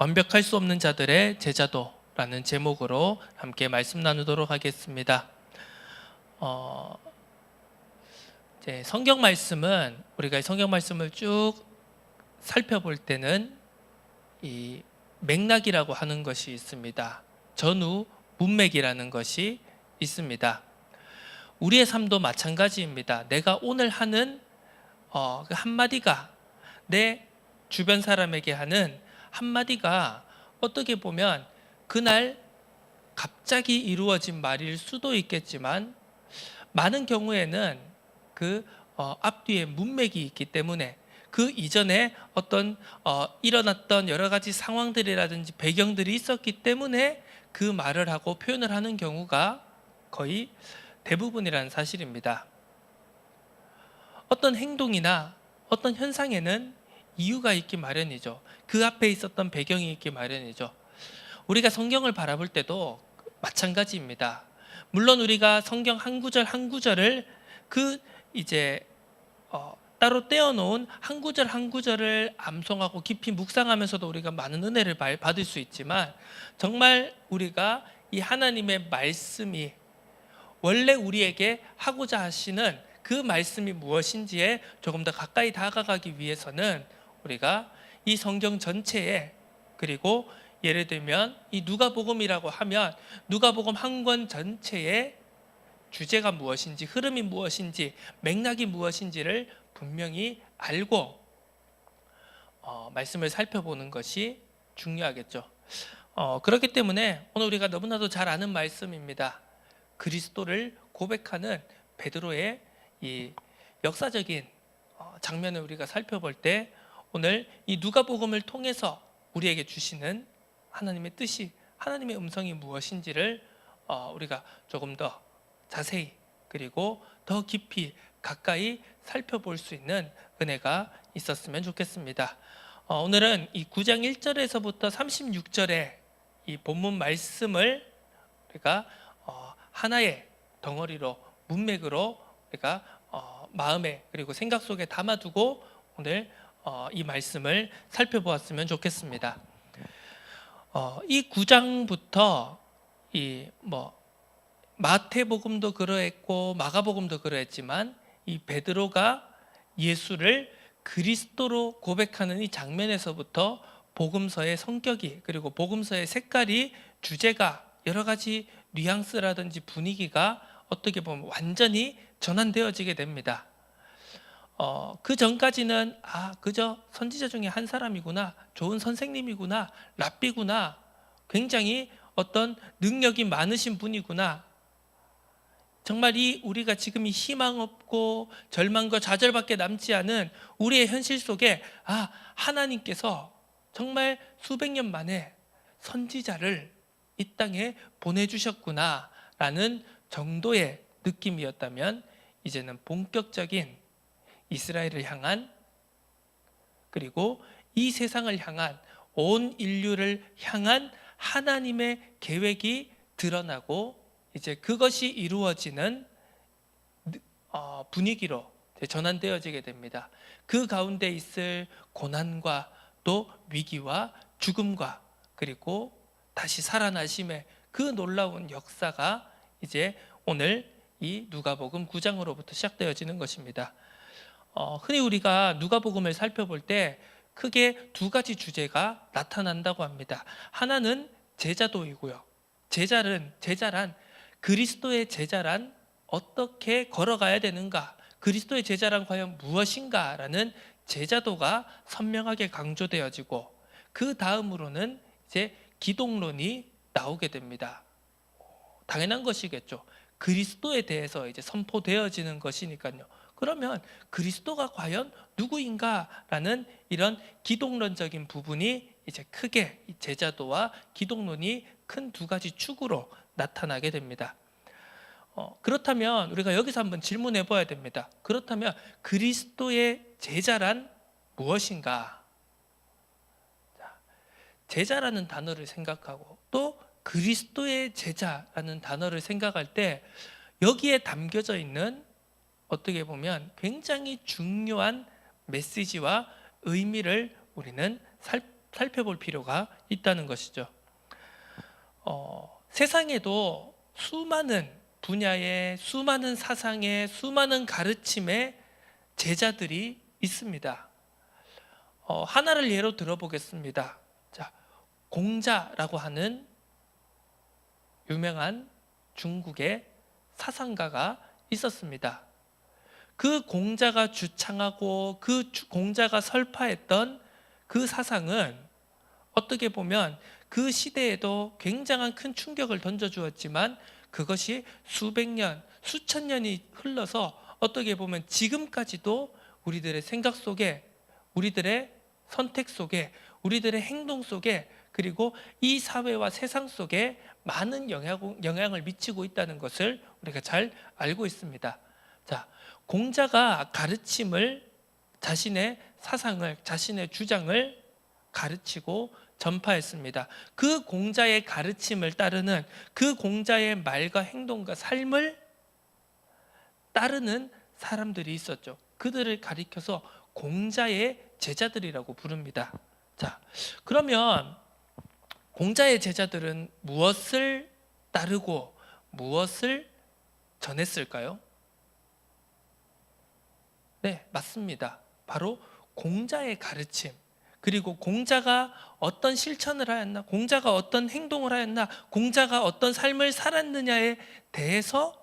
완벽할 수 없는 자들의 제자도라는 제목으로 함께 말씀 나누도록 하겠습니다. 이제 성경 말씀은 우리가 성경 말씀을 쭉 살펴볼 때는 이 맥락이라고 하는 것이 있습니다. 전후 문맥이라는 것이 있습니다. 우리의 삶도 마찬가지입니다. 내가 오늘 하는 그 한마디가 내 주변 사람에게 하는 한마디가 어떻게 보면 그날 갑자기 이루어진 말일 수도 있겠지만 많은 경우에는 그 앞뒤에 문맥이 있기 때문에 그 이전에 어떤 일어났던 여러 가지 상황들이라든지 배경들이 있었기 때문에 그 말을 하고 표현을 하는 경우가 거의 대부분이라는 사실입니다. 어떤 행동이나 어떤 현상에는 이유가 있기 마련이죠. 그 앞에 있었던 배경이 있기 마련이죠. 우리가 성경을 바라볼 때도 마찬가지입니다. 물론 우리가 성경 한 구절 한 구절을 따로 떼어놓은 한 구절 한 구절을 암송하고 깊이 묵상하면서도 우리가 많은 은혜를 받을 수 있지만, 정말 우리가 이 하나님의 말씀이 원래 우리에게 하고자 하시는 그 말씀이 무엇인지에 조금 더 가까이 다가가기 위해서는 우리가 이 성경 전체에, 그리고 예를 들면 이 누가복음이라고 하면 누가복음 한 권 전체의 주제가 무엇인지, 흐름이 무엇인지, 맥락이 무엇인지를 분명히 알고 말씀을 살펴보는 것이 중요하겠죠. 그렇기 때문에 오늘 우리가 너무나도 잘 아는 말씀입니다. 그리스도를 고백하는 베드로의 이 역사적인 장면을 우리가 살펴볼 때, 오늘 이 누가복음을 통해서 우리에게 주시는 하나님의 뜻이, 하나님의 음성이 무엇인지를 우리가 조금 더 자세히, 그리고 더 깊이 가까이 살펴볼 수 있는 은혜가 있었으면 좋겠습니다. 오늘은 이 9장 1절에서부터 36절의 이 본문 말씀을 우리가 하나의 덩어리로, 문맥으로 우리가 마음에 그리고 생각 속에 담아두고 오늘 이 말씀을 살펴보았으면 좋겠습니다. 이 9장부터 마태복음도 그러했고 마가복음도 그러했지만, 이 베드로가 예수를 그리스도로 고백하는 이 장면에서부터 복음서의 성격이, 그리고 복음서의 색깔이, 주제가, 여러 가지 뉘앙스라든지 분위기가 어떻게 보면 완전히 전환되어지게 됩니다. 그 전까지는 그저 선지자 중에 한 사람이구나, 좋은 선생님이구나, 랍비구나, 굉장히 어떤 능력이 많으신 분이구나, 정말 우리가 지금 이 희망 없고 절망과 좌절밖에 남지 않은 우리의 현실 속에 하나님께서 정말 수백 년 만에 선지자를 이 땅에 보내주셨구나 라는 정도의 느낌이었다면, 이제는 본격적인 이스라엘을 향한, 그리고 이 세상을 향한, 온 인류를 향한 하나님의 계획이 드러나고, 이제 그것이 이루어지는 분위기로 전환되어지게 됩니다. 그 가운데 있을 고난과 또 위기와 죽음과, 그리고 다시 살아나심의 그 놀라운 역사가 이제 오늘 이 누가복음 9장으로부터 시작되어지는 것입니다. 흔히 우리가 누가복음을 살펴볼 때 크게 두 가지 주제가 나타난다고 합니다. 하나는 제자도이고요. 제자란 그리스도의 제자란 어떻게 걸어가야 되는가, 그리스도의 제자란 과연 무엇인가라는 제자도가 선명하게 강조되어지고, 그 다음으로는 이제 기독론이 나오게 됩니다. 당연한 것이겠죠. 그리스도에 대해서 이제 선포되어지는 것이니까요. 그러면 그리스도가 과연 누구인가라는 이런 기독론적인 부분이 이제 크게 제자도와 기독론이 큰 두 가지 축으로 나타나게 됩니다. 그렇다면 우리가 여기서 한번 질문해 봐야 됩니다. 그렇다면 그리스도의 제자란 무엇인가? 제자라는 단어를 생각하고 또 그리스도의 제자라는 단어를 생각할 때, 여기에 담겨져 있는 어떻게 보면 굉장히 중요한 메시지와 의미를 우리는 살펴볼 필요가 있다는 것이죠. 세상에도 수많은 분야의 수많은 사상의 수많은 가르침의 제자들이 있습니다. 하나를 예로 들어보겠습니다. 자, 공자라고 하는 유명한 중국의 사상가가 있었습니다. 그 공자가 주창하고 공자가 설파했던 그 사상은 어떻게 보면 그 시대에도 굉장한 큰 충격을 던져주었지만 그것이 수백 년, 수천 년이 흘러서 어떻게 보면 지금까지도 우리들의 생각 속에, 우리들의 선택 속에, 우리들의 행동 속에, 그리고 이 사회와 세상 속에 많은 영향을 미치고 있다는 것을 우리가 잘 알고 있습니다. 자, 공자가 가르침을, 자신의 사상을, 자신의 주장을 가르치고 전파했습니다. 그 공자의 가르침을 따르는, 그 공자의 말과 행동과 삶을 따르는 사람들이 있었죠. 그들을 가리켜서 공자의 제자들이라고 부릅니다. 자, 그러면 공자의 제자들은 무엇을 따르고 무엇을 전했을까요? 네, 맞습니다. 바로 공자의 가르침, 그리고 공자가 어떤 실천을 하였나, 공자가 어떤 행동을 하였나, 공자가 어떤 삶을 살았느냐에 대해서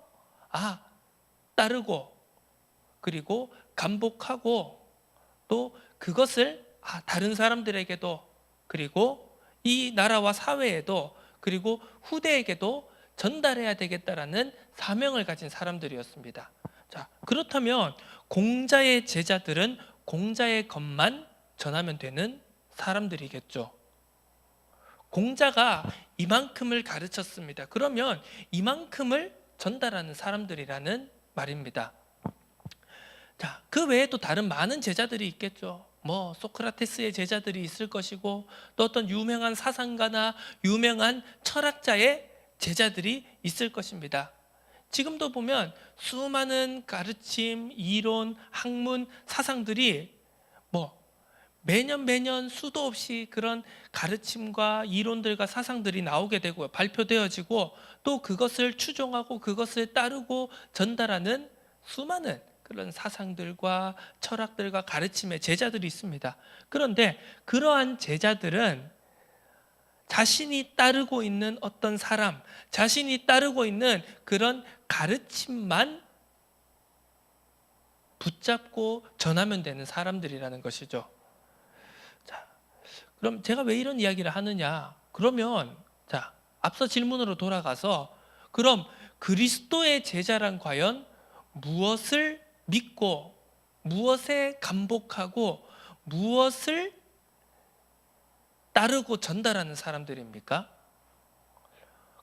따르고, 그리고 감복하고, 또 그것을 다른 사람들에게도, 그리고 이 나라와 사회에도, 그리고 후대에게도 전달해야 되겠다라는 사명을 가진 사람들이었습니다. 자, 그렇다면 공자의 제자들은 공자의 것만 전하면 되는 사람들이겠죠. 공자가 이만큼을 가르쳤습니다. 그러면 이만큼을 전달하는 사람들이라는 말입니다. 자, 그 외에 또 다른 많은 제자들이 있겠죠. 소크라테스의 제자들이 있을 것이고, 또 어떤 유명한 사상가나 유명한 철학자의 제자들이 있을 것입니다. 지금도 보면 수많은 가르침, 이론, 학문, 사상들이 매년 수도 없이 그런 가르침과 이론들과 사상들이 나오게 되고 발표되어지고, 또 그것을 추종하고 그것을 따르고 전달하는 수많은 그런 사상들과 철학들과 가르침의 제자들이 있습니다. 그런데 그러한 제자들은 자신이 따르고 있는 어떤 사람, 자신이 따르고 있는 그런 가르침만 붙잡고 전하면 되는 사람들이라는 것이죠. 자, 그럼 제가 왜 이런 이야기를 하느냐? 그러면 앞서 질문으로 돌아가서, 그럼 그리스도의 제자란 과연 무엇을 믿고 무엇에 감복하고 무엇을 따르고 전달하는 사람들입니까?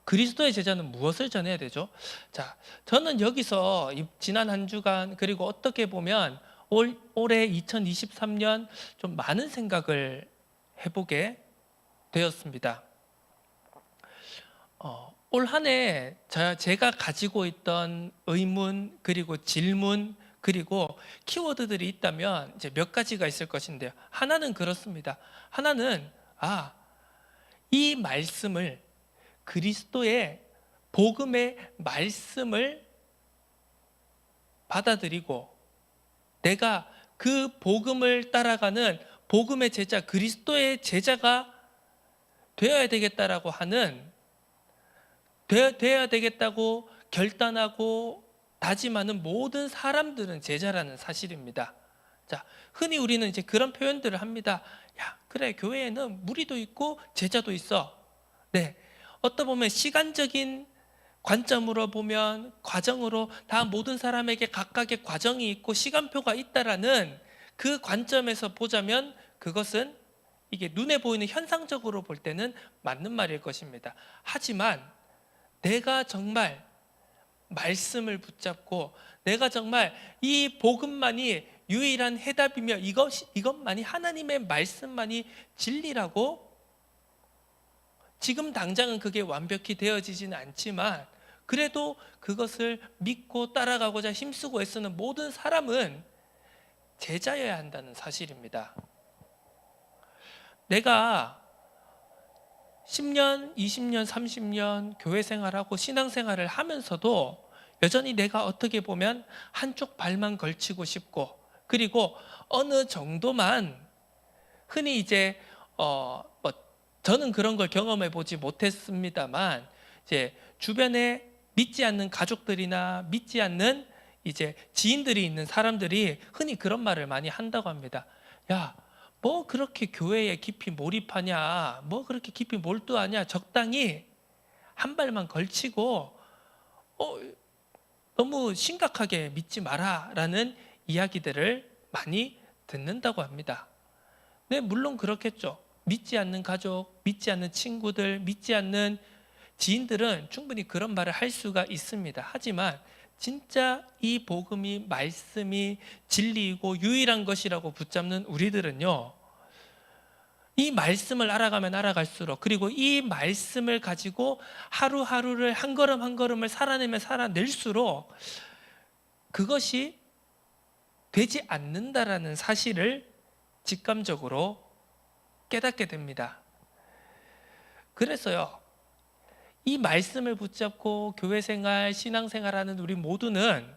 그리스도의 제자는 무엇을 전해야 되죠? 자, 저는 여기서 지난 한 주간, 그리고 어떻게 보면 올해 2023년 좀 많은 생각을 해보게 되었습니다. 올 한 해 제가 가지고 있던 의문, 그리고 질문, 그리고 키워드들이 있다면 이제 몇 가지가 있을 것인데요. 하나는 그렇습니다. 하나는 이 말씀을, 그리스도의 복음의 말씀을 받아들이고 내가 그 복음을 따라가는 복음의 제자, 그리스도의 제자가 되어야 되겠다라고 하는, 되어야 되겠다고 결단하고 다짐하는 모든 사람들은 제자라는 사실입니다. 자, 흔히 우리는 이제 그런 표현들을 합니다. 야, 그래, 교회에는 무리도 있고 제자도 있어. 네, 어떤 보면 시간적인 관점으로 보면, 과정으로 다 모든 사람에게 각각의 과정이 있고 시간표가 있다라는 그 관점에서 보자면 그것은 이게 눈에 보이는 현상적으로 볼 때는 맞는 말일 것입니다. 하지만 내가 정말 말씀을 붙잡고 내가 정말 이 복음만이 유일한 해답이며 이것만이, 하나님의 말씀만이 진리라고, 지금 당장은 그게 완벽히 되어지지는 않지만 그래도 그것을 믿고 따라가고자 힘쓰고 애쓰는 모든 사람은 제자여야 한다는 사실입니다. 내가 10년, 20년, 30년 교회 생활하고 신앙 생활을 하면서도 여전히 내가 어떻게 보면 한쪽 발만 걸치고 싶고, 그리고 어느 정도만 흔히 이제 뭐 저는 그런 걸 경험해 보지 못했습니다만, 이제 주변에 믿지 않는 가족들이나 믿지 않는 이제 지인들이 있는 사람들이 흔히 그런 말을 많이 한다고 합니다. 야, 뭐 그렇게 교회에 깊이 몰입하냐, 뭐 그렇게 깊이 몰두하냐, 적당히 한 발만 걸치고 너무 심각하게 믿지 마라라는 이야기들을 많이 듣는다고 합니다. 네, 물론 그렇겠죠. 믿지 않는 가족, 믿지 않는 친구들, 믿지 않는 지인들은 충분히 그런 말을 할 수가 있습니다. 하지만 진짜 이 복음이, 말씀이 진리이고 유일한 것이라고 붙잡는 우리들은요, 이 말씀을 알아가면 알아갈수록, 그리고 이 말씀을 가지고 하루하루를 한 걸음 한 걸음을 살아내면 살아낼수록 그것이 되지 않는다라는 사실을 직감적으로 깨닫게 됩니다. 그래서요, 이 말씀을 붙잡고 교회 생활, 신앙 생활하는 우리 모두는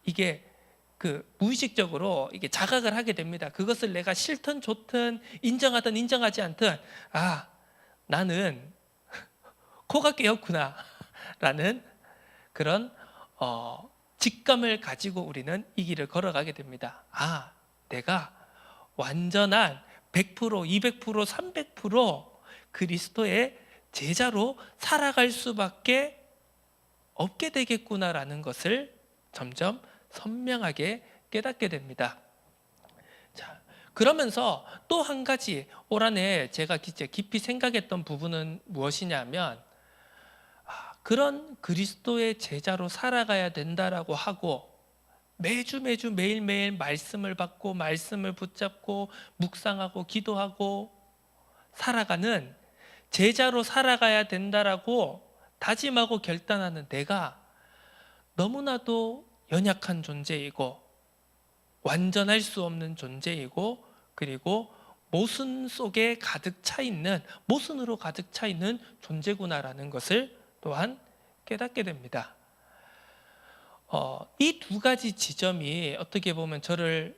이게 무의식적으로 이게 자각을 하게 됩니다. 그것을 내가 싫든 좋든 인정하든 인정하지 않든 나는 코가 깨었구나 라는 그런 직감을 가지고 우리는 이 길을 걸어가게 됩니다. 내가 완전한 100%, 200%, 300% 그리스도의 제자로 살아갈 수밖에 없게 되겠구나라는 것을 점점 선명하게 깨닫게 됩니다. 자, 그러면서 또 한 가지 올 한해 제가 깊이 생각했던 부분은 무엇이냐면, 그런 그리스도의 제자로 살아가야 된다라고 하고 매주 매일매일 말씀을 받고 말씀을 붙잡고 묵상하고 기도하고 살아가는 제자로 살아가야 된다라고 다짐하고 결단하는 내가 너무나도 연약한 존재이고 완전할 수 없는 존재이고, 그리고 모순으로 가득 차 있는 존재구나라는 것을 또한 깨닫게 됩니다. 이 두 가지 지점이 어떻게 보면 저를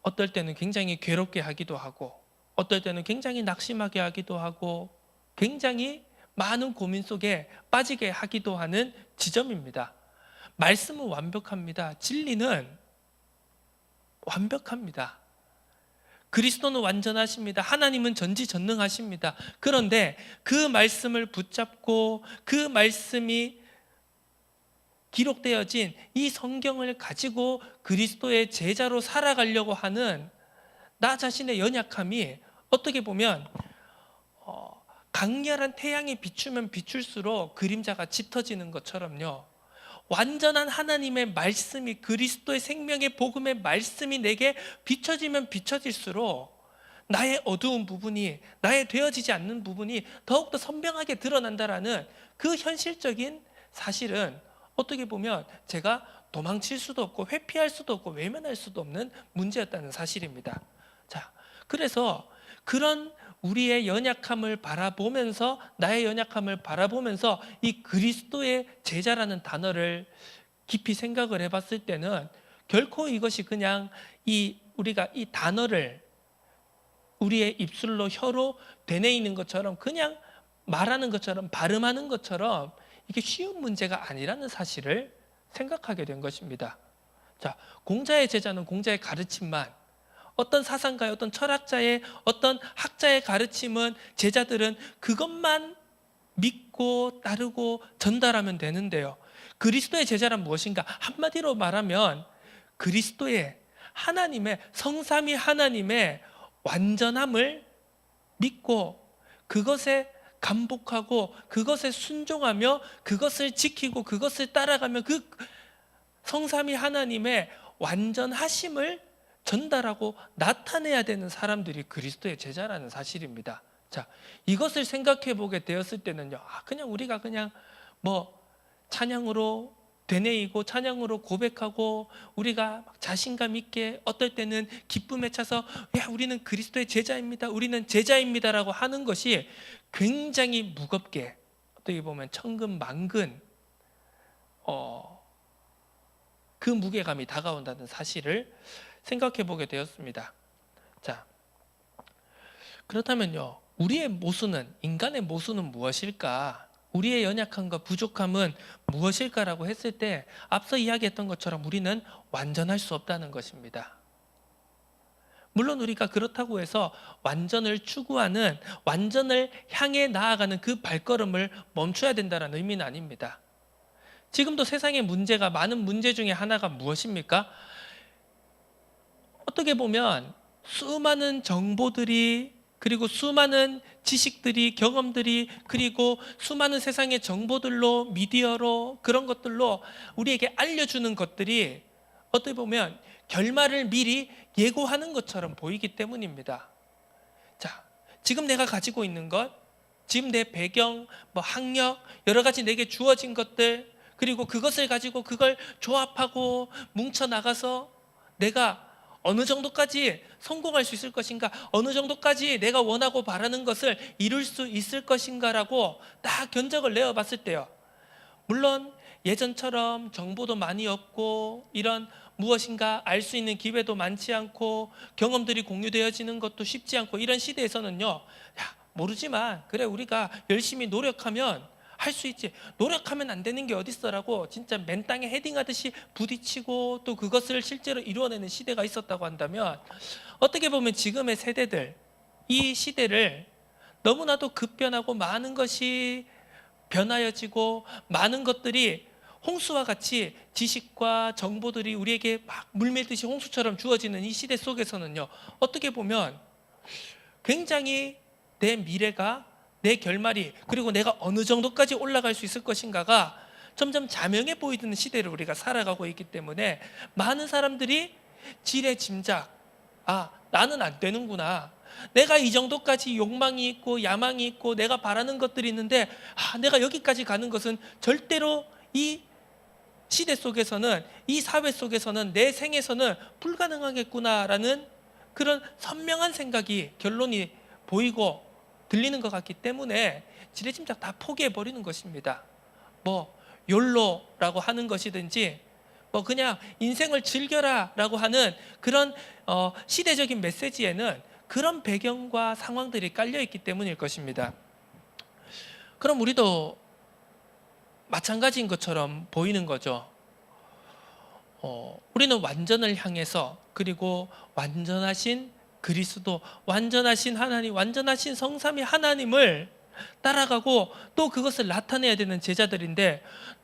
어떨 때는 굉장히 괴롭게 하기도 하고, 어떨 때는 굉장히 낙심하게 하기도 하고, 굉장히 많은 고민 속에 빠지게 하기도 하는 지점입니다. 말씀은 완벽합니다. 진리는 완벽합니다. 그리스도는 완전하십니다. 하나님은 전지전능하십니다. 그런데 그 말씀을 붙잡고 그 말씀이 기록되어진 이 성경을 가지고 그리스도의 제자로 살아가려고 하는 나 자신의 연약함이 어떻게 보면 강렬한 태양이 비추면 비출수록 그림자가 짙어지는 것처럼요, 완전한 하나님의 말씀이, 그리스도의 생명의 복음의 말씀이 내게 비춰지면 비춰질수록 나의 어두운 부분이, 나의 되어지지 않는 부분이 더욱더 선명하게 드러난다라는 그 현실적인 사실은 어떻게 보면 제가 도망칠 수도 없고 회피할 수도 없고 외면할 수도 없는 문제였다는 사실입니다. 자, 그래서 그런 우리의 연약함을 바라보면서, 나의 연약함을 바라보면서 이 그리스도의 제자라는 단어를 깊이 생각을 해봤을 때는 결코 이것이 그냥 우리가 이 단어를 우리의 입술로, 혀로 되뇌이는 것처럼, 그냥 말하는 것처럼, 발음하는 것처럼 이게 쉬운 문제가 아니라는 사실을 생각하게 된 것입니다. 자, 공자의 제자는 공자의 가르침만, 어떤 사상가의, 어떤 철학자의, 어떤 학자의 가르침은, 제자들은 그것만 믿고 따르고 전달하면 되는데요, 그리스도의 제자란 무엇인가? 한마디로 말하면 그리스도의, 하나님의, 성삼위 하나님의 완전함을 믿고 그것에 감복하고 그것에 순종하며 그것을 지키고 그것을 따라가며 그 성삼위 하나님의 완전하심을 전달하고 나타내야 되는 사람들이 그리스도의 제자라는 사실입니다. 자, 이것을 생각해 보게 되었을 때는요, 그냥 우리가 그냥 뭐 찬양으로 되뇌이고 찬양으로 고백하고 우리가 막 자신감 있게 어떨 때는 기쁨에 차서 야, 우리는 그리스도의 제자입니다. 우리는 제자입니다라고 하는 것이 굉장히 무겁게 어떻게 보면 천근만근 그 무게감이 다가온다는 사실을 생각해 보게 되었습니다. 자, 그렇다면요, 우리의 모순은, 인간의 모순은 무엇일까? 우리의 연약함과 부족함은 무엇일까라고 했을 때 앞서 이야기했던 것처럼 우리는 완전할 수 없다는 것입니다. 물론 우리가 그렇다고 해서 완전을 추구하는, 완전을 향해 나아가는 그 발걸음을 멈춰야 된다는 의미는 아닙니다. 지금도 세상의 문제가, 많은 문제 중에 하나가 무엇입니까? 어떻게 보면 수많은 정보들이, 그리고 수많은 지식들이, 경험들이, 그리고 수많은 세상의 정보들로, 미디어로, 그런 것들로 우리에게 알려주는 것들이 어떻게 보면 결말을 미리 예고하는 것처럼 보이기 때문입니다. 자, 지금 내가 가지고 있는 것, 지금 내 배경, 학력, 여러 가지 내게 주어진 것들, 그리고 그것을 가지고 그걸 조합하고 뭉쳐 나가서 내가 어느 정도까지 성공할 수 있을 것인가, 어느 정도까지 내가 원하고 바라는 것을 이룰 수 있을 것인가라고 딱 견적을 내어봤을 때요, 물론 예전처럼 정보도 많이 없고 이런 무엇인가 알 수 있는 기회도 많지 않고 경험들이 공유되어지는 것도 쉽지 않고 이런 시대에서는요, 야, 모르지만 그래, 우리가 열심히 노력하면 할 수 있지, 노력하면 안 되는 게 어딨어라고 진짜 맨 땅에 헤딩하듯이 부딪히고 또 그것을 실제로 이루어내는 시대가 있었다고 한다면, 어떻게 보면 지금의 세대들, 이 시대를 너무나도 급변하고 많은 것이 변하여지고 많은 것들이 홍수와 같이 지식과 정보들이 우리에게 막 물밀듯이 홍수처럼 주어지는 이 시대 속에서는요, 어떻게 보면 굉장히 내 미래가, 내 결말이, 그리고 내가 어느 정도까지 올라갈 수 있을 것인가가 점점 자명해 보이는 시대를 우리가 살아가고 있기 때문에 많은 사람들이 지레 짐작, 아, 나는 안 되는구나, 내가 이 정도까지 욕망이 있고 야망이 있고 내가 바라는 것들이 있는데, 내가 여기까지 가는 것은 절대로 이 시대 속에서는, 이 사회 속에서는, 내 생에서는 불가능하겠구나라는 그런 선명한 생각이, 결론이 보이고 들리는 것 같기 때문에 지레짐작 다 포기해버리는 것입니다. 욜로라고 하는 것이든지 그냥 인생을 즐겨라 라고 하는 그런 시대적인 메시지에는 그런 배경과 상황들이 깔려있기 때문일 것입니다. 그럼 우리도 마찬가지인 것처럼 보이는 거죠. 우리는 완전을 향해서, 그리고 완전하신 그리스도, 완전하신 하나님, 완전하신 성삼위 하나님을 따라가고 또 그것을 나타내야 되는 제자들인데,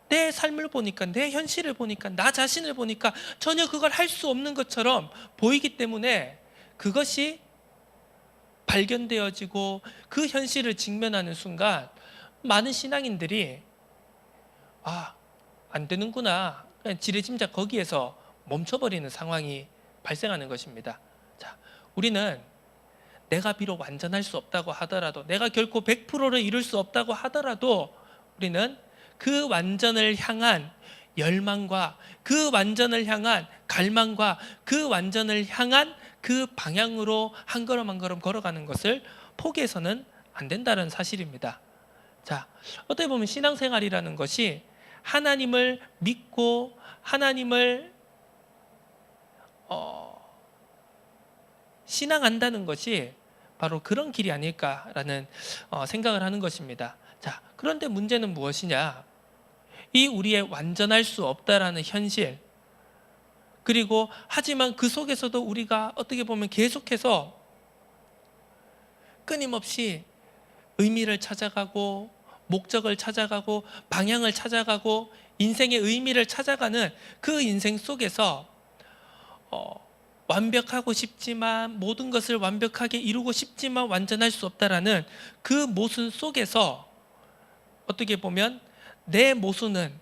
내 삶을 보니까, 내 현실을 보니까, 나 자신을 보니까 전혀 그걸 할 수 없는 것처럼 보이기 때문에 그것이 발견되어지고 그 현실을 직면하는 순간 많은 신앙인들이 안 되는구나, 그냥 지레짐작 거기에서 멈춰버리는 상황이 발생하는 것입니다. 자, 우리는 내가 비록 완전할 수 없다고 하더라도, 내가 결코 100%를 이룰 수 없다고 하더라도 우리는 그 완전을 향한 열망과 그 완전을 향한 갈망과 그 완전을 향한 그 방향으로 한 걸음 한 걸음 걸어가는 것을 포기해서는 안 된다는 사실입니다. 자, 어떻게 보면 신앙생활이라는 것이 하나님을 믿고 하나님을 신앙한다는 것이 바로 그런 길이 아닐까라는 생각을 하는 것입니다. 자, 그런데 문제는 무엇이냐? 이 우리의 완전할 수 없다라는 현실, 그리고 하지만 그 속에서도 우리가 어떻게 보면 계속해서 끊임없이 의미를 찾아가고 목적을 찾아가고 방향을 찾아가고 인생의 의미를 찾아가는 그 인생 속에서 완벽하고 싶지만, 모든 것을 완벽하게 이루고 싶지만 완전할 수 없다라는 그 모순 속에서 어떻게 보면 내 모순은,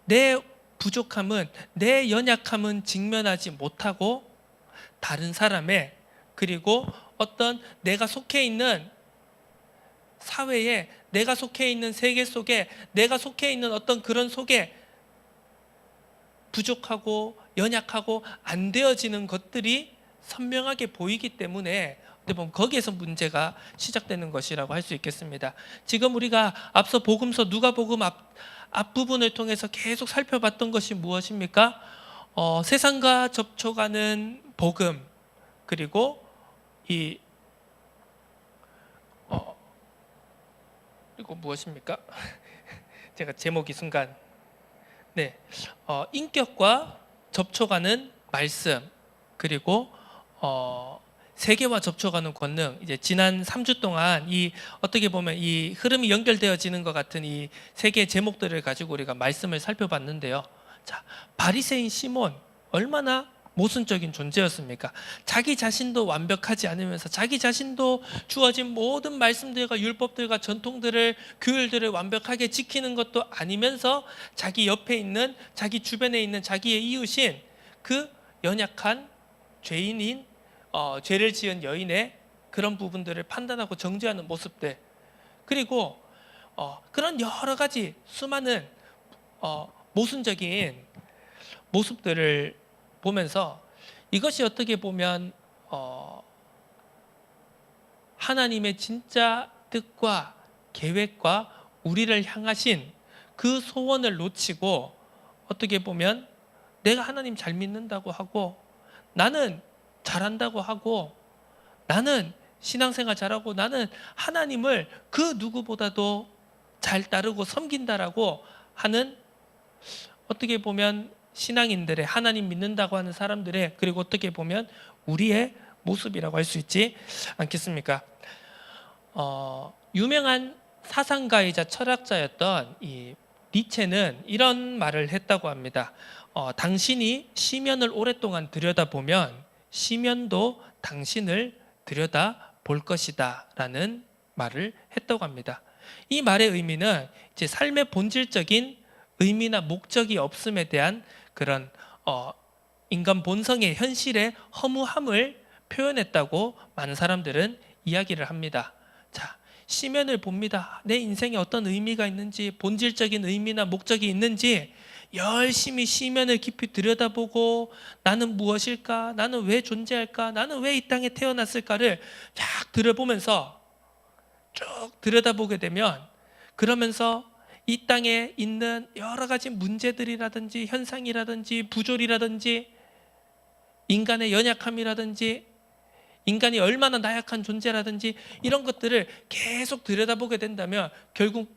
내 부족함은, 내 연약함은 직면하지 못하고 다른 사람의, 그리고 어떤 내가 속해 있는 사회에, 내가 속해 있는 세계 속에, 내가 속해 있는 어떤 그런 속에 부족하고 연약하고 안 되어지는 것들이 선명하게 보이기 때문에 어떻게 보면 거기에서 문제가 시작되는 것이라고 할 수 있겠습니다. 지금 우리가 앞서 복음서 누가복음 앞부분을 통해서 계속 살펴봤던 것이 무엇입니까? 세상과 접촉하는 복음, 그리고 그리고 무엇입니까? 제가 제목이 순간 인격과 접촉하는 말씀, 그리고 세계와 접촉하는 권능. 이제 지난 3주 동안 이 어떻게 보면 이 흐름이 연결되어지는 것 같은 이 세 개의 제목들을 가지고 우리가 말씀을 살펴봤는데요. 자, 바리새인 시몬 얼마나 모순적인 존재였습니까? 자기 자신도 완벽하지 않으면서 자기 자신도 주어진 모든 말씀들과 율법들과 전통들을, 규율들을 완벽하게 지키는 것도 아니면서 자기 옆에 있는, 자기 주변에 있는 자기의 이웃인 그 연약한 죄인인 죄를 지은 여인의 그런 부분들을 판단하고 정죄하는 모습들, 그리고 그런 여러 가지 수많은 모순적인 모습들을 보면서 이것이 어떻게 보면 하나님의 진짜 뜻과 계획과 우리를 향하신 그 소원을 놓치고 어떻게 보면 내가 하나님 잘 믿는다고 하고, 나는 잘한다고 하고, 나는 신앙생활 잘하고, 나는 하나님을 그 누구보다도 잘 따르고 섬긴다라고 하는, 어떻게 보면 신앙인들의, 하나님 믿는다고 하는 사람들의, 그리고 어떻게 보면 우리의 모습이라고 할 수 있지 않겠습니까? 유명한 사상가이자 철학자였던 이 니체는 이런 말을 했다고 합니다. 당신이 시면을 오랫동안 들여다보면 시면도 당신을 들여다볼 것이다 라는 말을 했다고 합니다. 이 말의 의미는 이제 삶의 본질적인 의미나 목적이 없음에 대한 그런 인간 본성의 현실의 허무함을 표현했다고 많은 사람들은 이야기를 합니다. 자, 시면을 봅니다. 내 인생에 어떤 의미가 있는지, 본질적인 의미나 목적이 있는지 열심히 시면을 깊이 들여다보고, 나는 무엇일까? 나는 왜 존재할까? 나는 왜 이 땅에 태어났을까를 쫙 들여보면서 쭉 들여다보게 되면, 그러면서 이 땅에 있는 여러 가지 문제들이라든지 현상이라든지 부조리라든지 인간의 연약함이라든지 인간이 얼마나 나약한 존재라든지 이런 것들을 계속 들여다보게 된다면 결국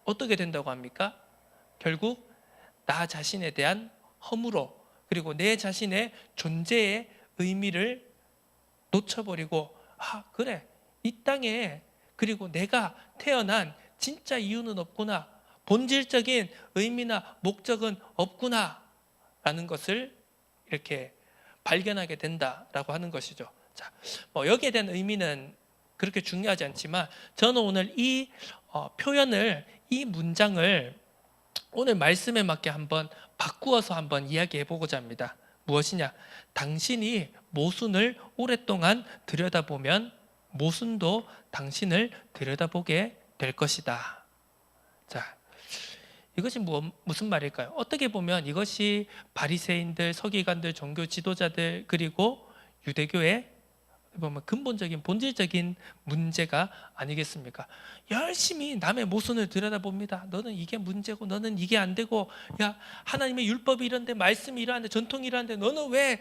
어떻게 된다고 합니까? 결국 나 자신에 대한 허물로, 그리고 내 자신의 존재의 의미를 놓쳐버리고, 그래, 이 땅에 그리고 내가 태어난 진짜 이유는 없구나, 본질적인 의미나 목적은 없구나 라는 것을 이렇게 발견하게 된다라고 하는 것이죠. 자, 여기에 대한 의미는 그렇게 중요하지 않지만 저는 오늘 이 표현을, 이 문장을 오늘 말씀에 맞게 한번 바꾸어서 한번 이야기해 보고자 합니다. 무엇이냐? 당신이 모순을 오랫동안 들여다보면 모순도 당신을 들여다보게 될 것이다. 자, 이것이 무슨 말일까요? 어떻게 보면 이것이 바리새인들, 서기관들, 종교 지도자들, 그리고 유대교의 보면 근본적인 본질적인 문제가 아니겠습니까? 열심히 남의 모순을 들여다봅니다. 너는 이게 문제고, 너는 이게 안 되고, 야, 하나님의 율법이 이런데, 말씀이 이러한데, 전통이 이러한데 너는 왜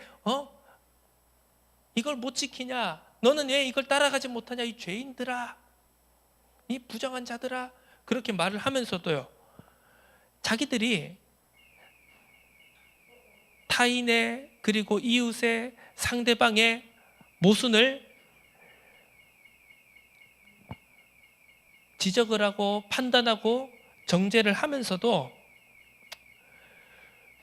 이걸 못 지키냐? 너는 왜 이걸 따라가지 못하냐? 이 죄인들아, 이 부정한 자들아, 그렇게 말을 하면서도요, 자기들이 타인의, 그리고 이웃의, 상대방의 모순을 지적을 하고 판단하고 정죄를 하면서도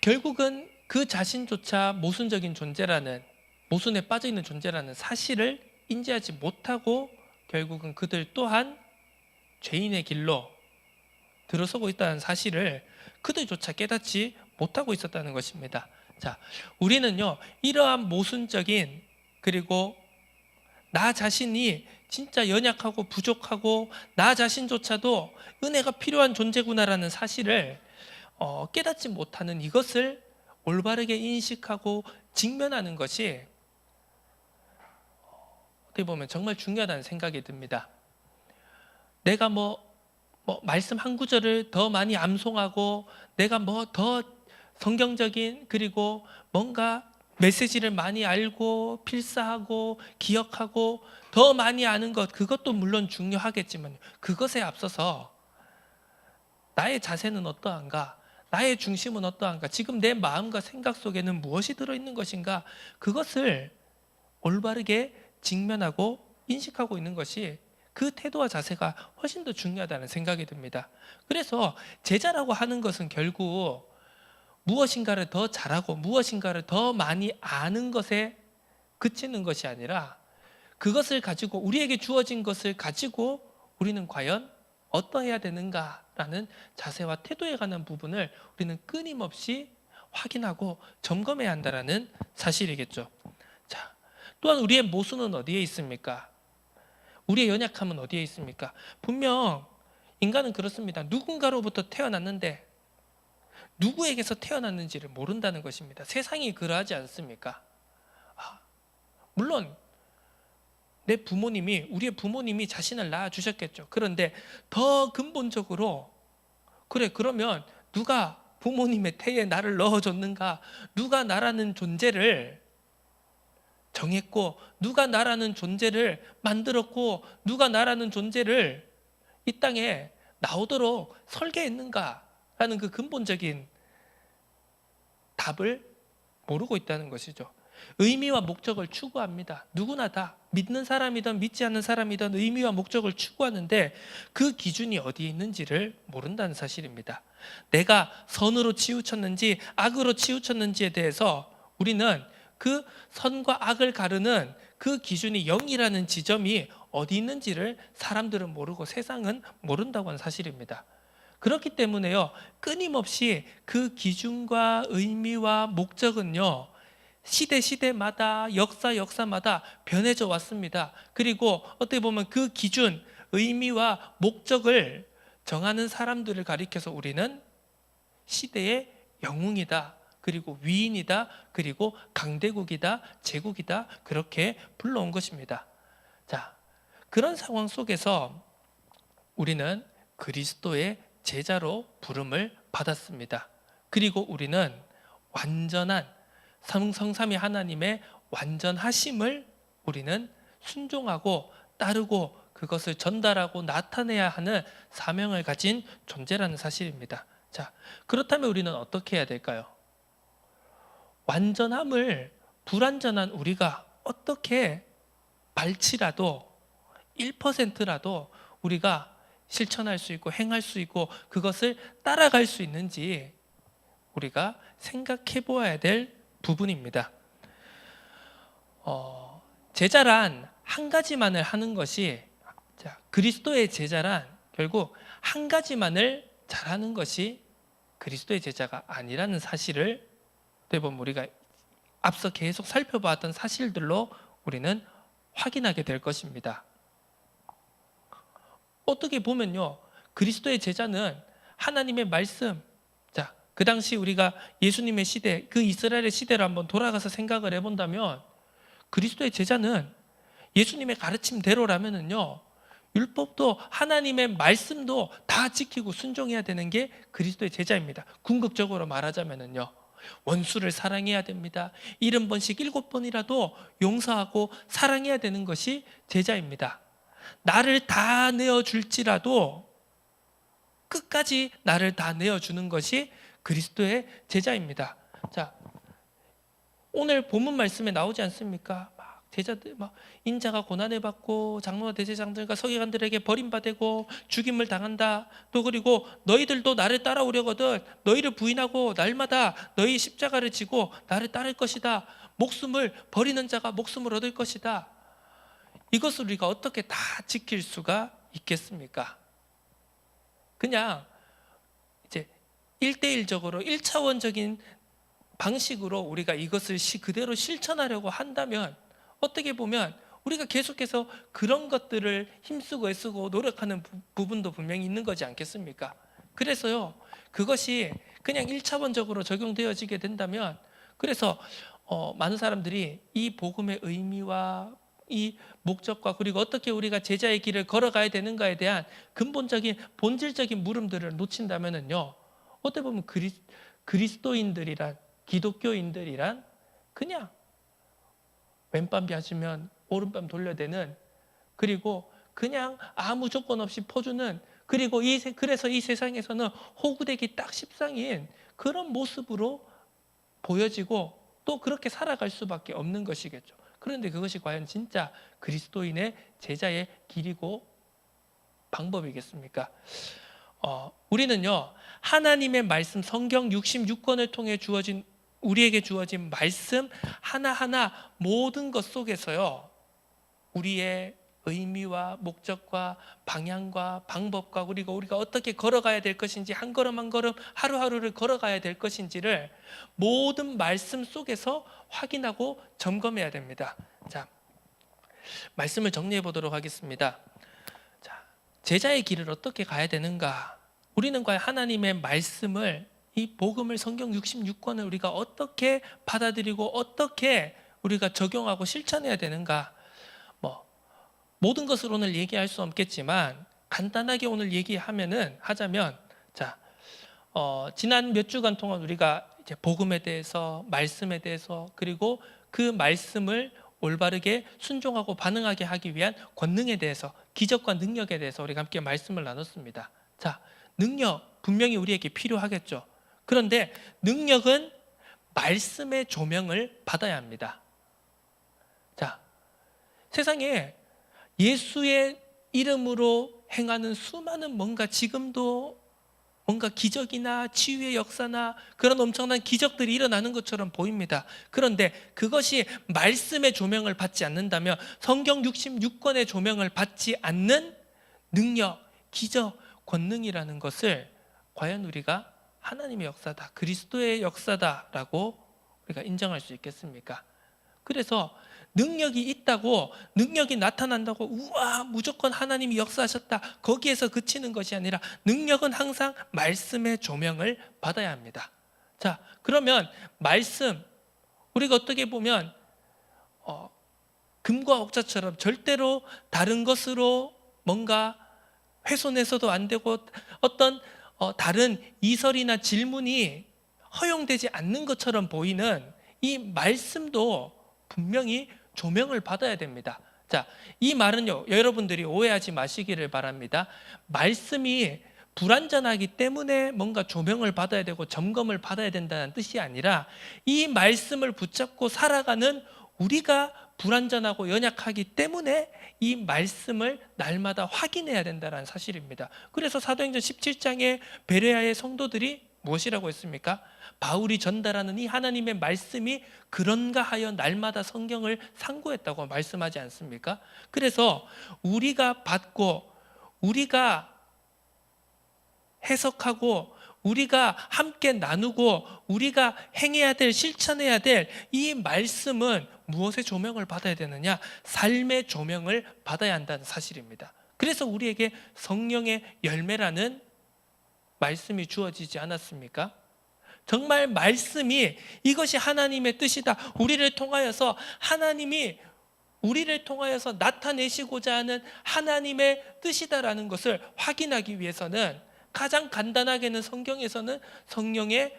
결국은 그 자신조차 모순적인 존재라는, 모순에 빠져 있는 존재라는 사실을 인지하지 못하고 결국은 그들 또한 죄인의 길로 들어서고 있다는 사실을 그들조차 깨닫지 못하고 있었다는 것입니다. 자, 우리는요, 이러한 모순적인, 그리고 나 자신이 진짜 연약하고 부족하고 나 자신조차도 은혜가 필요한 존재구나라는 사실을 깨닫지 못하는 이것을 올바르게 인식하고 직면하는 것이 어떻게 보면 정말 중요하다는 생각이 듭니다. 내가 말씀 한 구절을 더 많이 암송하고 내가 더 성경적인 그리고 뭔가 메시지를 많이 알고 필사하고 기억하고 더 많이 아는 것, 그것도 물론 중요하겠지만 그것에 앞서서 나의 자세는 어떠한가? 나의 중심은 어떠한가? 지금 내 마음과 생각 속에는 무엇이 들어있는 것인가? 그것을 올바르게 직면하고 인식하고 있는 것이 그 태도와 자세가 훨씬 더 중요하다는 생각이 듭니다. 그래서 제자라고 하는 것은 결국 무엇인가를 더 잘하고 무엇인가를 더 많이 아는 것에 그치는 것이 아니라 그것을 가지고 우리에게 주어진 것을 가지고 우리는 과연 어떠해야 되는가라는 자세와 태도에 관한 부분을 우리는 끊임없이 확인하고 점검해야 한다는 사실이겠죠. 자, 또한 우리의 모순은 어디에 있습니까? 우리의 연약함은 어디에 있습니까? 분명 인간은 그렇습니다. 누군가로부터 태어났는데 누구에게서 태어났는지를 모른다는 것입니다. 세상이 그러하지 않습니까? 물론 우리의 부모님이 자신을 낳아주셨겠죠. 그런데 더 근본적으로 그러면 누가 부모님의 태에 나를 넣어줬는가? 누가 나라는 존재를 정했고 누가 나라는 존재를 만들었고 누가 나라는 존재를 이 땅에 나오도록 설계했는가라는 그 근본적인 답을 모르고 있다는 것이죠. 의미와 목적을 추구합니다. 누구나 다 믿는 사람이든 믿지 않는 사람이든 의미와 목적을 추구하는데 그 기준이 어디에 있는지를 모른다는 사실입니다. 내가 선으로 치우쳤는지 악으로 치우쳤는지에 대해서 우리는 그 선과 악을 가르는 그 기준이 0이라는 지점이 어디 있는지를 사람들은 모르고 세상은 모른다고 하는 사실입니다. 그렇기 때문에요, 끊임없이 그 기준과 의미와 목적은요, 시대마다 역사마다 변해져 왔습니다. 그리고 어떻게 보면 그 기준, 의미와 목적을 정하는 사람들을 가리켜서 우리는 시대의 영웅이다, 그리고 위인이다, 그리고 강대국이다, 제국이다, 그렇게 불러온 것입니다. 자, 그런 상황 속에서 우리는 그리스도의 제자로 부름을 받았습니다. 그리고 우리는 완전한 성삼위 하나님의 완전하심을 우리는 순종하고 따르고 그것을 전달하고 나타내야 하는 사명을 가진 존재라는 사실입니다. 자, 그렇다면 우리는 어떻게 해야 될까요? 완전함을 불완전한 우리가 어떻게 발치라도 1%라도 우리가 실천할 수 있고 행할 수 있고 그것을 따라갈 수 있는지 우리가 생각해 보아야 될 부분입니다. 제자란 한 가지만을 하는 것이, 그리스도의 제자란 결국 한 가지만을 잘하는 것이 그리스도의 제자가 아니라는 사실을 대부분 우리가 앞서 계속 살펴봤던 사실들로 우리는 확인하게 될 것입니다. 어떻게 보면요, 그리스도의 제자는 하나님의 말씀, 그 당시 우리가 예수님의 시대, 그 이스라엘의 시대를 한번 돌아가서 생각을 해본다면 그리스도의 제자는 예수님의 가르침대로라면은요, 율법도 하나님의 말씀도 다 지키고 순종해야 되는 게 그리스도의 제자입니다. 궁극적으로 말하자면은요, 원수를 사랑해야 됩니다. 70번씩 7번이라도 용서하고 사랑해야 되는 것이 제자입니다. 나를 다 내어줄지라도 끝까지 나를 다 내어주는 것이 그리스도의 제자입니다. 자, 오늘 본문 말씀에 나오지 않습니까? 제자들 인자가 고난을 받고 장로와 대제사장들과 서기관들에게 버림받고 죽임을 당한다. 또 그리고 너희들도 나를 따라오려거든 너희를 부인하고 날마다 너희 십자가를 지고 나를 따를 것이다. 목숨을 버리는 자가 목숨을 얻을 것이다. 이것을 우리가 어떻게 다 지킬 수가 있겠습니까? 그냥 이제 1대1적으로 1차원적인 방식으로 우리가 이것을 그대로 실천하려고 한다면 어떻게 보면 우리가 계속해서 그런 것들을 힘쓰고 애쓰고 노력하는 부분도 분명히 있는 거지 않겠습니까? 그래서요, 그것이 그냥 1차원적으로 적용되어지게 된다면, 그래서 많은 사람들이 이 복음의 의미와 이 목적과 그리고 어떻게 우리가 제자의 길을 걸어가야 되는가에 대한 근본적인 본질적인 물음들을 놓친다면은요, 어떻게 보면 그리스도인들이란, 기독교인들이란 그냥 왼밤 비아치면 오른밤 돌려대는, 그리고 그냥 아무 조건 없이 퍼주는, 그리고 그래서 이 세상에서는 호구되기 딱 십상인 그런 모습으로 보여지고 또 그렇게 살아갈 수밖에 없는 것이겠죠. 그런데 그것이 과연 진짜 그리스도인의 제자의 길이고 방법이겠습니까? 우리는요, 하나님의 말씀, 성경 66권을 통해 우리에게 주어진 말씀 하나하나 모든 것 속에서요, 우리의 의미와 목적과 방향과 방법과 그리고 우리가 어떻게 걸어가야 될 것인지, 한 걸음 한 걸음 하루하루를 걸어가야 될 것인지를 모든 말씀 속에서 확인하고 점검해야 됩니다. 자, 말씀을 정리해 보도록 하겠습니다. 자, 제자의 길을 어떻게 가야 되는가? 우리는 과연 하나님의 말씀을, 이 복음을, 성경 66권을 우리가 어떻게 받아들이고 어떻게 우리가 적용하고 실천해야 되는가? 모든 것을 오늘 얘기할 수 없겠지만 간단하게 오늘 하자면, 자, 지난 몇 주간 동안 우리가 이제 복음에 대해서, 말씀에 대해서, 그리고 그 말씀을 올바르게 순종하고 반응하게 하기 위한 권능에 대해서, 기적과 능력에 대해서 우리가 함께 말씀을 나눴습니다. 자, 능력 분명히 우리에게 필요하겠죠. 그런데 능력은 말씀의 조명을 받아야 합니다. 자, 세상에 예수의 이름으로 행하는 수많은 지금도 뭔가 기적이나 치유의 역사나 그런 엄청난 기적들이 일어나는 것처럼 보입니다. 그런데 그것이 말씀의 조명을 받지 않는다면, 성경 66권의 조명을 받지 않는 능력, 기적, 권능이라는 것을 과연 우리가 하나님의 역사다, 그리스도의 역사다라고 우리가 인정할 수 있겠습니까? 그래서 능력이 있다고, 능력이 나타난다고 우와 무조건 하나님이 역사하셨다, 거기에서 그치는 것이 아니라 능력은 항상 말씀의 조명을 받아야 합니다. 자, 그러면 말씀, 우리가 어떻게 보면 금과 옥자처럼 절대로 다른 것으로 뭔가 훼손해서도 안 되고 어떤 다른 이설이나 질문이 허용되지 않는 것처럼 보이는 이 말씀도 분명히 조명을 받아야 됩니다. 자, 이 말은요, 여러분들이 오해하지 마시기를 바랍니다. 말씀이 불완전하기 때문에 뭔가 조명을 받아야 되고 점검을 받아야 된다는 뜻이 아니라, 이 말씀을 붙잡고 살아가는 우리가 불완전하고 연약하기 때문에 이 말씀을 날마다 확인해야 된다는 사실입니다. 그래서 사도행전 17장에 베레아의 성도들이 무엇이라고 했습니까? 바울이 전달하는 이 하나님의 말씀이 그런가 하여 날마다 성경을 상고했다고 말씀하지 않습니까? 그래서 우리가 받고, 우리가 해석하고, 우리가 함께 나누고, 우리가 행해야 될, 실천해야 될 이 말씀은 무엇의 조명을 받아야 되느냐? 삶의 조명을 받아야 한다는 사실입니다. 그래서 우리에게 성령의 열매라는 말씀이 주어지지 않았습니까? 정말 말씀이 이것이 하나님의 뜻이다, 우리를 통하여서 하나님이 우리를 통하여서 나타내시고자 하는 하나님의 뜻이다라는 것을 확인하기 위해서는 가장 간단하게는 성경에서는 성령의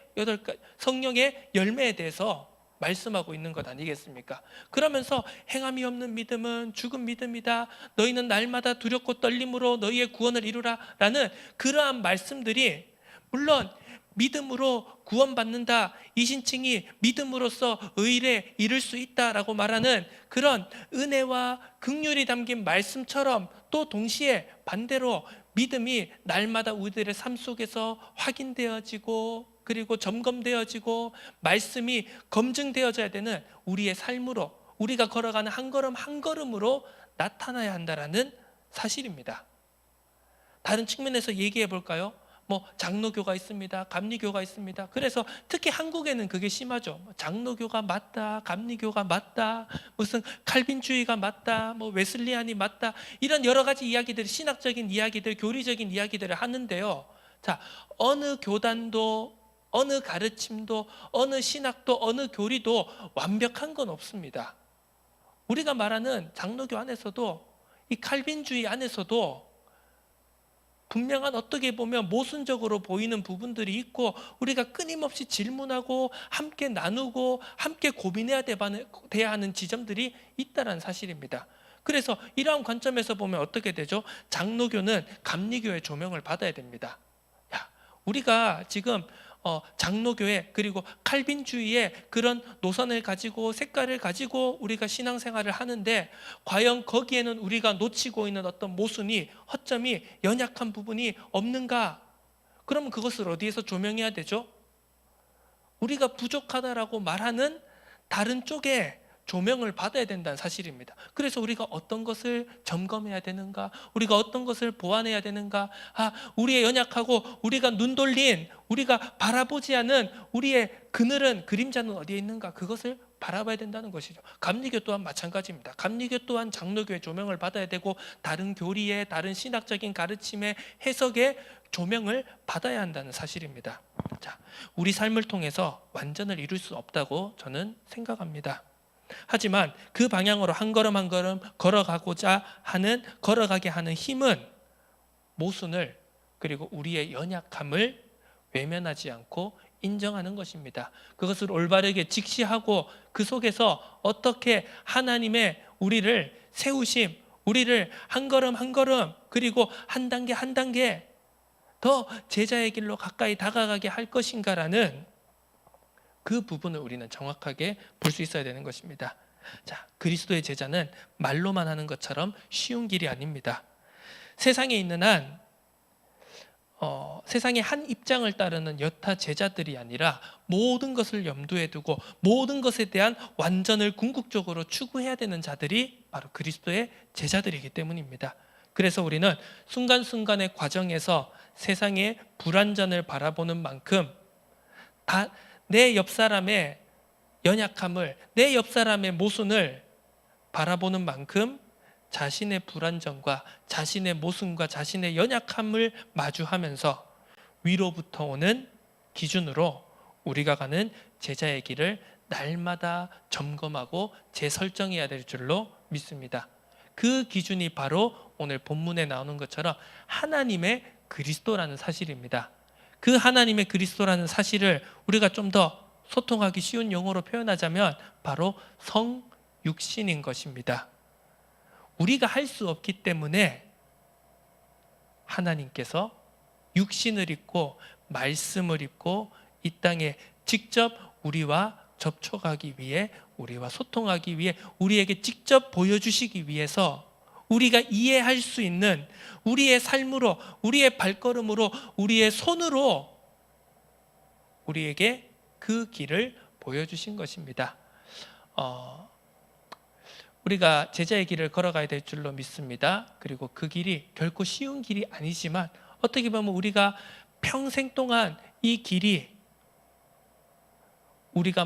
열매에 대해서 말씀하고 있는 것 아니겠습니까? 그러면서 행함이 없는 믿음은 죽은 믿음이다, 너희는 날마다 두렵고 떨림으로 너희의 구원을 이루라 라는 그러한 말씀들이, 물론 믿음으로 구원받는다, 이신칭이 믿음으로써 의에 이를 수 있다라고 말하는 그런 은혜와 긍휼이 담긴 말씀처럼, 또 동시에 반대로 믿음이 날마다 우리들의 삶 속에서 확인되어지고, 그리고 점검되어지고, 말씀이 검증되어져야 되는 우리의 삶으로, 우리가 걸어가는 한 걸음 한 걸음으로 나타나야 한다라는 사실입니다. 다른 측면에서 얘기해 볼까요? 장로교가 있습니다, 감리교가 있습니다. 그래서 특히 한국에는 그게 심하죠. 장로교가 맞다, 감리교가 맞다, 무슨 칼빈주의가 맞다, 웨슬리안이 맞다, 이런 여러 가지 이야기들, 신학적인 이야기들, 교리적인 이야기들을 하는데요. 자, 어느 교단도 어느 가르침도, 어느 신학도, 어느 교리도 완벽한 건 없습니다. 우리가 말하는 장로교 안에서도, 이 칼빈주의 안에서도 분명한, 어떻게 보면 모순적으로 보이는 부분들이 있고, 우리가 끊임없이 질문하고 함께 나누고 함께 고민해야 돼야 하는 지점들이 있다는 사실입니다. 그래서 이러한 관점에서 보면 어떻게 되죠? 장로교는 감리교의 조명을 받아야 됩니다. 우리가 지금 장로교회 그리고 칼빈주의의 그런 노선을 가지고 색깔을 가지고 우리가 신앙생활을 하는데, 과연 거기에는 우리가 놓치고 있는 어떤 모순이, 허점이, 연약한 부분이 없는가? 그러면 그것을 어디에서 조명해야 되죠? 우리가 부족하다라고 말하는 다른 쪽에 조명을 받아야 된다는 사실입니다. 그래서 우리가 어떤 것을 점검해야 되는가? 우리가 어떤 것을 보완해야 되는가? 우리의 연약하고 우리가 눈 돌린, 우리가 바라보지 않은 우리의 그늘은, 그림자는 어디에 있는가? 그것을 바라봐야 된다는 것이죠. 감리교 또한 마찬가지입니다. 감리교 또한 장로교의 조명을 받아야 되고, 다른 교리의, 다른 신학적인 가르침의 해석의 조명을 받아야 한다는 사실입니다. 자, 우리 삶을 통해서 완전을 이룰 수 없다고 저는 생각합니다. 하지만 그 방향으로 한 걸음 한 걸음 걸어가게 하는 힘은 모순을, 그리고 우리의 연약함을 외면하지 않고 인정하는 것입니다. 그것을 올바르게 직시하고 그 속에서 어떻게 하나님의 우리를 세우심, 우리를 한 걸음 한 걸음, 그리고 한 단계 한 단계 더 제자의 길로 가까이 다가가게 할 것인가라는 그 부분을 우리는 정확하게 볼 수 있어야 되는 것입니다. 자, 그리스도의 제자는 말로만 하는 것처럼 쉬운 길이 아닙니다. 세상에 있는 한 세상의 한 입장을 따르는 여타 제자들이 아니라, 모든 것을 염두에 두고 모든 것에 대한 완전을 궁극적으로 추구해야 되는 자들이 바로 그리스도의 제자들이기 때문입니다. 그래서 우리는 순간순간의 과정에서 세상의 불완전을 바라보는 만큼, 내 옆 사람의 연약함을, 내 옆 사람의 모순을 바라보는 만큼 자신의 불완전과 자신의 모순과 자신의 연약함을 마주하면서 위로부터 오는 기준으로 우리가 가는 제자의 길을 날마다 점검하고 재설정해야 될 줄로 믿습니다. 그 기준이 바로 오늘 본문에 나오는 것처럼 하나님의 그리스도라는 사실입니다. 그 하나님의 그리스도라는 사실을 우리가 좀 더 소통하기 쉬운 용어로 표현하자면 바로 성육신인 것입니다. 우리가 할 수 없기 때문에 하나님께서 육신을 입고 말씀을 입고 이 땅에 직접 우리와 접촉하기 위해, 우리와 소통하기 위해, 우리에게 직접 보여주시기 위해서, 우리가 이해할 수 있는 우리의 삶으로, 우리의 발걸음으로, 우리의 손으로 우리에게 그 길을 보여주신 것입니다. 우리가 제자의 길을 걸어가야 될 줄로 믿습니다. 그리고 그 길이 결코 쉬운 길이 아니지만, 어떻게 보면 우리가 평생 동안 이 길이 우리가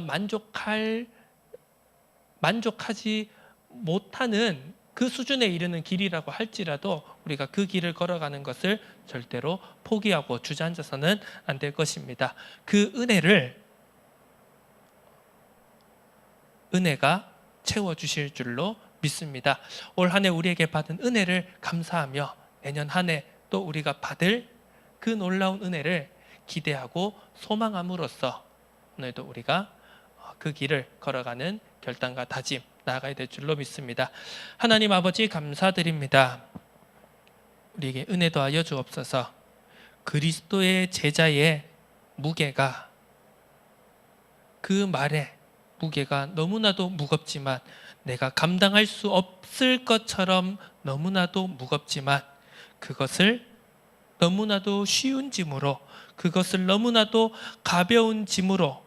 만족하지 못하는 그 수준에 이르는 길이라고 할지라도 우리가 그 길을 걸어가는 것을 절대로 포기하고 주저앉아서는 안 될 것입니다. 그 은혜가 채워주실 줄로 믿습니다. 올 한 해 우리에게 받은 은혜를 감사하며, 내년 한 해 또 우리가 받을 그 놀라운 은혜를 기대하고 소망함으로써 오늘도 우리가 그 길을 걸어가는 결단과 다짐 나아가야 될 줄로 믿습니다. 하나님 아버지, 감사드립니다. 우리에게 은혜 더하여 주옵소서. 그리스도의 제자의 무게가, 그 말의 무게가 너무나도 무겁지만, 내가 감당할 수 없을 것처럼 너무나도 무겁지만, 그것을 너무나도 쉬운 짐으로, 그것을 너무나도 가벼운 짐으로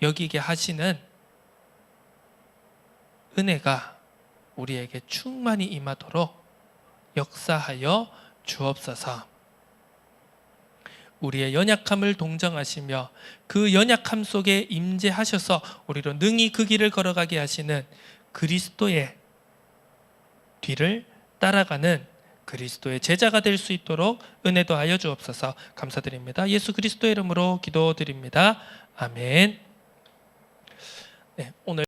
여기게 하시는 은혜가 우리에게 충만히 임하도록 역사하여 주옵소서. 우리의 연약함을 동정하시며 그 연약함 속에 임재하셔서 우리로 능히 그 길을 걸어가게 하시는 그리스도의 뒤를 따라가는 그리스도의 제자가 될 수 있도록 은혜도 하여 주옵소서. 감사드립니다. 예수 그리스도의 이름으로 기도드립니다. 아멘. 네, 오늘